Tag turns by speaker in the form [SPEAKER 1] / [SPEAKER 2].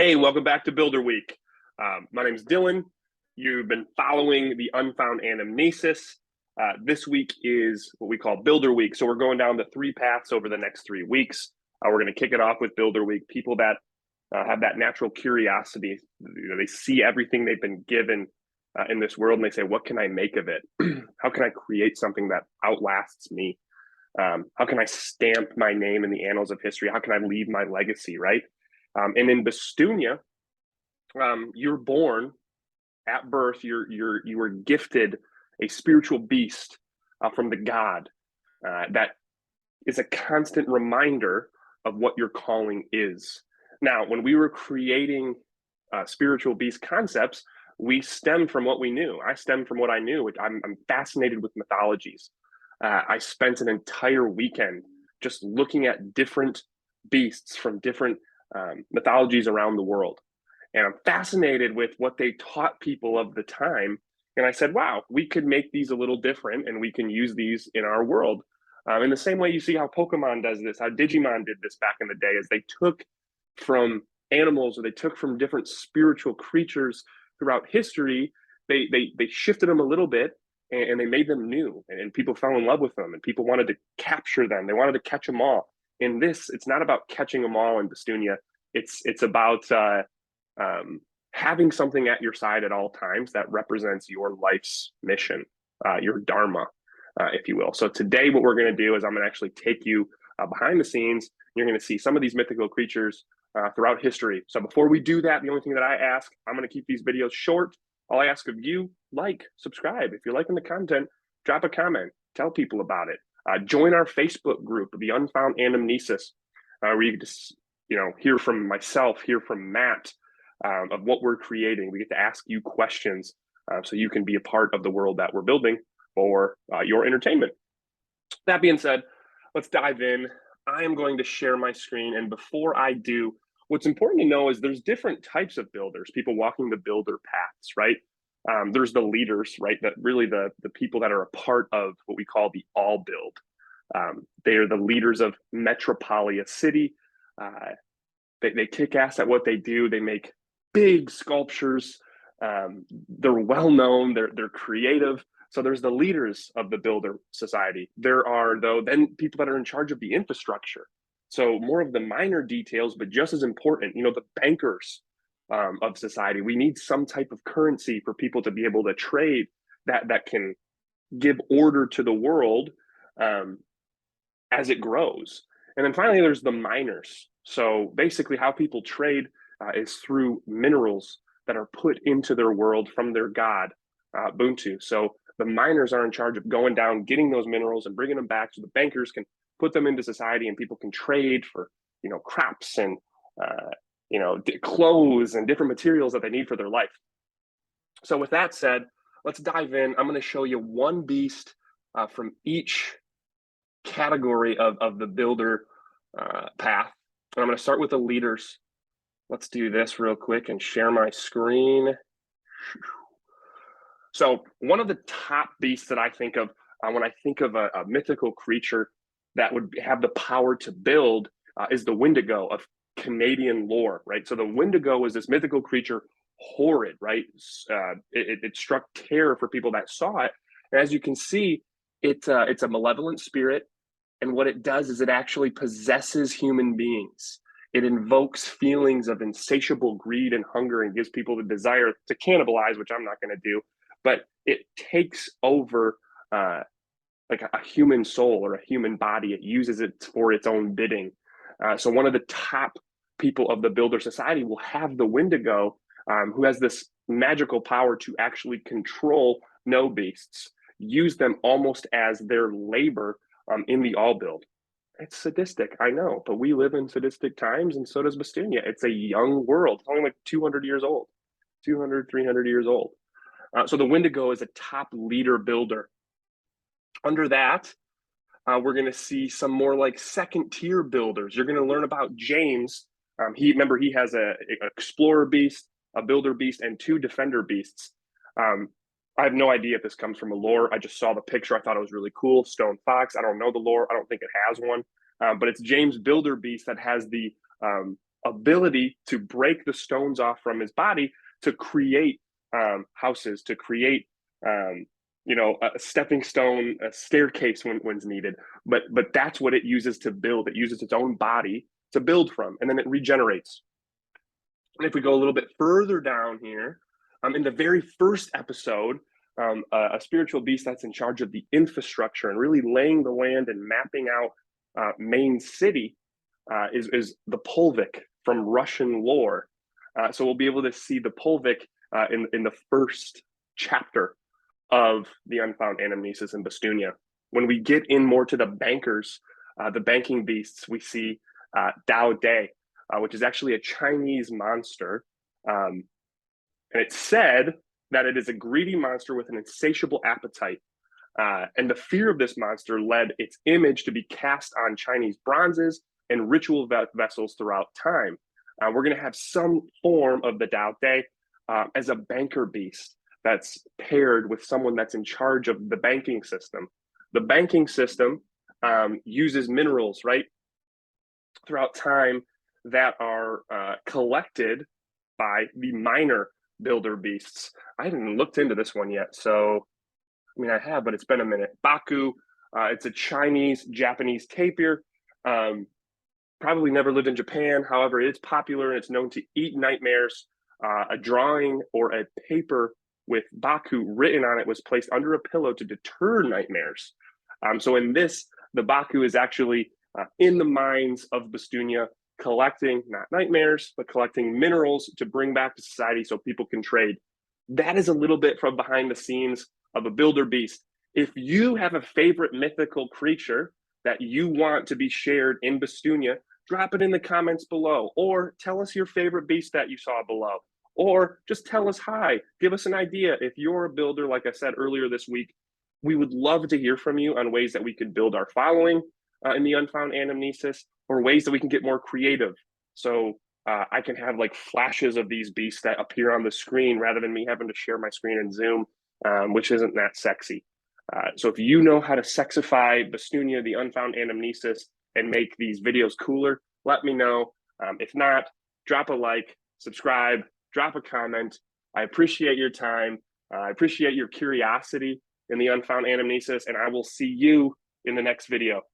[SPEAKER 1] Hey, welcome back to Builder Week. My name is Dillon. You've been following the Unfound Anamnesis. This week is what we call Builder Week. So we're going down the three paths over the next 3 weeks. We're going to kick it off with Builder Week. People that have that natural curiosity, they see everything they've been given in this world and they say, what can I make of it? How can I create something that outlasts me? How can I stamp my name in the annals of history? How can I leave my legacy, right? And in Bastunia, you're born at birth. You were gifted a spiritual beast from the god that is a constant reminder of what your calling is. Now, when we were creating spiritual beast concepts, we stemmed from what we knew. I stemmed from what I knew. I'm fascinated with mythologies. I spent an entire weekend just looking at different beasts from different mythologies around the world. And I'm fascinated with what they taught people of the time. And I said, wow, we could make these a little different and we can use these in our world. In the same way you see how Pokemon does this, how Digimon did this back in the day, is they took from animals or they took from different spiritual creatures throughout history, they shifted them a little bit and they made them new, and people fell in love with them and people wanted to capture them. They wanted to catch them all. In this, it's not about catching them all in Bastunia. It's about having something at your side at all times that represents your life's mission, your dharma, if you will. So today, what we're going to do is I'm going to actually take you behind the scenes. You're going to see some of these mythical creatures throughout history. So before we do that, the only thing that I ask, I'm going to keep these videos short. All I ask of you, like, subscribe. If you're liking the content, drop a comment, tell people about it. Join our Facebook group, the Unfound Anamnesis, where you get to hear from myself, hear from Matt, of what we're creating. We get to ask you questions so you can be a part of the world that we're building for your entertainment. That being said, let's dive in. I am going to share my screen, and before I do, what's important to know is there's different types of builders, people walking the builder paths, right? There's the leaders, right? That really the people that are a part of what we call the all build. They are the leaders of Metropolia City. They kick ass at what they do. They make big sculptures. They're well known. They're creative. So there's the leaders of the builder society. There are, though, then people that are in charge of the infrastructure. So more of the minor details, but just as important, the bankers of society. We need some type of currency for people to be able to trade that can give order to the world as it grows. And then finally, there's the miners. So basically how people trade is through minerals that are put into their world from their god, Ubuntu. So the miners are in charge of going down, getting those minerals and bringing them back so the bankers can put them into society and people can trade for, crops and, clothes and different materials that they need for their life. So with that said, let's dive in. I'm going to show you one beast from each category of the builder path. And I'm going to start with the leaders. Let's do this real quick and share my screen. So one of the top beasts that I think of when I think of a mythical creature that would have the power to build is the Windigo of Canadian lore, right? So the Windigo is this mythical creature, horrid, right? It struck terror for people that saw it. And as you can see, it's a malevolent spirit. And what it does is it actually possesses human beings. It invokes feelings of insatiable greed and hunger and gives people the desire to cannibalize, which I'm not going to do. But it takes over like a human soul or a human body. It uses it for its own bidding. So one of the top people of the builder society will have the Windigo, who has this magical power to actually control no beasts, use them almost as their labor in the all build. It's sadistic, I know, but we live in sadistic times, and so does Bastunia. It's a young world. It's only like 200 years old, 200, 300 years old. So the Windigo is a top leader builder. Under that, we're going to see some more like second tier builders. You're going to learn about James. He has a explorer beast, a builder beast, and 2 defender beasts. I have no idea if this comes from a lore. I just saw the picture. I thought it was really cool. Stone Fox. I don't know the lore. I don't think it has one. But it's James Builder Beast that has the ability to break the stones off from his body to create houses, to create a stepping stone, a staircase when's needed. But that's what it uses to build. It uses its own body to build from, and then it regenerates. And if we go a little bit further down here, in the very first episode, a spiritual beast that's in charge of the infrastructure and really laying the land and mapping out main city is the Polvik from Russian lore. So we'll be able to see the Polvik in the first chapter of the Unfound Anamnesis in Bastunia. When we get in more to the bankers, the banking beasts, we see Dao De, which is actually a Chinese monster. And it's said that it is a greedy monster with an insatiable appetite. And the fear of this monster led its image to be cast on Chinese bronzes and ritual vessels throughout time. We're going to have some form of the Dao De as a banker beast that's paired with someone that's in charge of the banking system. The banking system uses minerals, right, throughout time that are collected by the minor builder beasts. I haven't looked into this one yet, so I mean I have, but it's been a minute. Baku, it's a Chinese-Japanese tapir. Probably never lived in Japan. However, it's popular and it's known to eat nightmares. A drawing or a paper with Baku written on it was placed under a pillow to deter nightmares. So in this, the Baku is actually in the mines of Bastunia, collecting not nightmares, but collecting minerals to bring back to society so people can trade. That is a little bit from behind the scenes of a builder beast. If you have a favorite mythical creature that you want to be shared in Bastunia, drop it in the comments below, or tell us your favorite beast that you saw below, or just tell us hi, give us an idea. If you're a builder, like I said earlier this week, we would love to hear from you on ways that we could build our following in the Unfound Anamnesis, or ways that we can get more creative. So I can have like flashes of these beasts that appear on the screen rather than me having to share my screen in Zoom, which isn't that sexy. So if you know how to sexify Bastunia, the Unfound Anamnesis, and make these videos cooler, let me know. If not, drop a like, subscribe, drop a comment. I appreciate your time. I appreciate your curiosity in the Unfound Anamnesis, and I will see you in the next video.